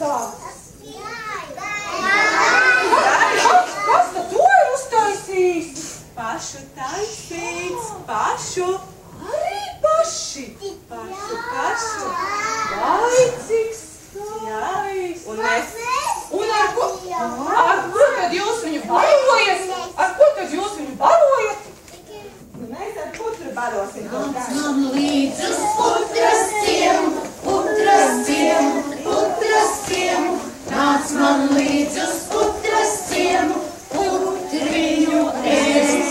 uzsācis? Kas tad to ir uztaisījis? Pašu taisīts, pašu. Arī paši? Pašu. Laicīgs, skaists. Un mēs... Un ar ko tad jūs viņu barojat? Ar ko tad jūs viņu barojat? Mēs ar putru barosim. Nāc man līdz uz putras ciemu, putras ciemu, putras ciemu. Nāc man līdz uz putras ciemu, putriņu ēst.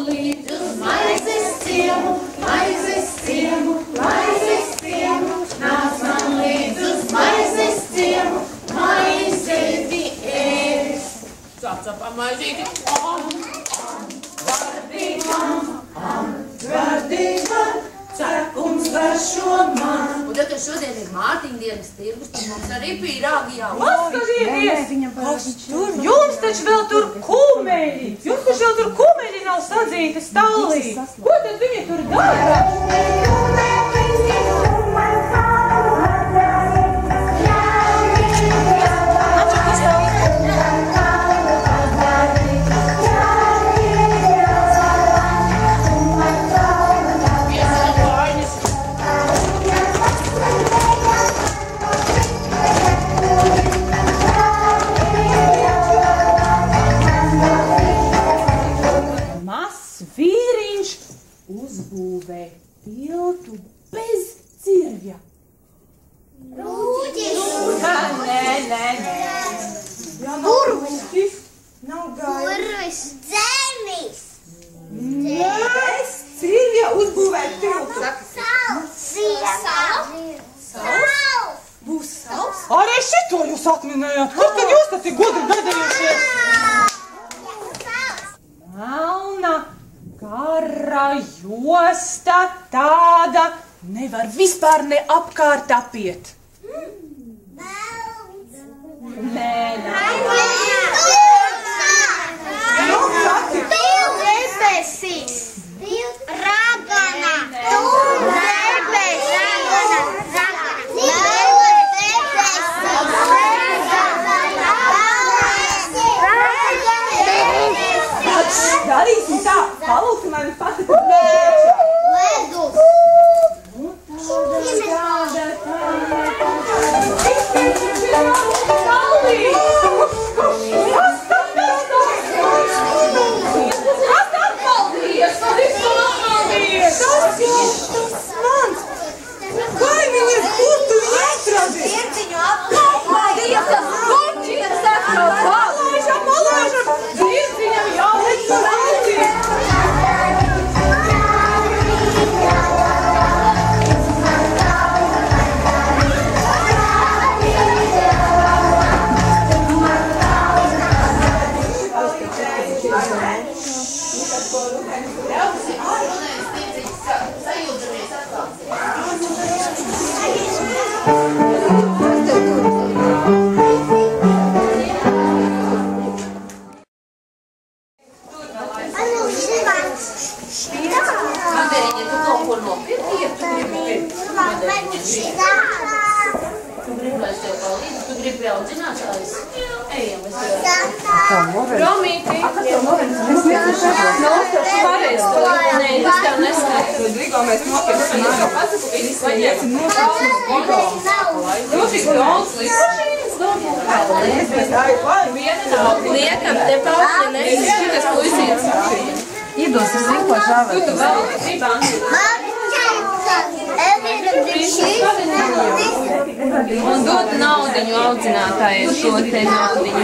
Līdz uz maizes ciemu, maizes ciemu, maizes ciemu. Nāc man līdz uz maizes ciemu, maizeti ēst. Sācapā maizīti. Vardīgam, cepums garšo man. Un tad, kad šodien ir Mārtiņdienas tirgus, tad mums arī pīrāgi jāuz. Paskatieties! Kas tur? Jums taču vēl tur kumeļi! Jums taču vēl tur kumeļi nav sadzīti stālī! Ko tad viņi tur dara? Vīriņš uzbūvē tiltu bez cirvja. Rūķis! Nē. Burvis! Nav gājis. Burvis! Dzemis! Bez cirvja uzbūvē tiltu. Sauls! Būs sauls? Arī šito jūs atminējāt. Kur tad jūs tad ir gudri gadījušies? Melna, gara josta tāda nevar vispār ne apkārt apiet. Nē. Debesis! Ragana! Darīsim tā, palūksim, lai mums patīk lēča. Ledus! Liekam, te pauli nesis šitas puisīts. Iedosim neko žāvēt. Tu vēl gribā. Un dod naudiņu audzinātājai šo te naudiņu.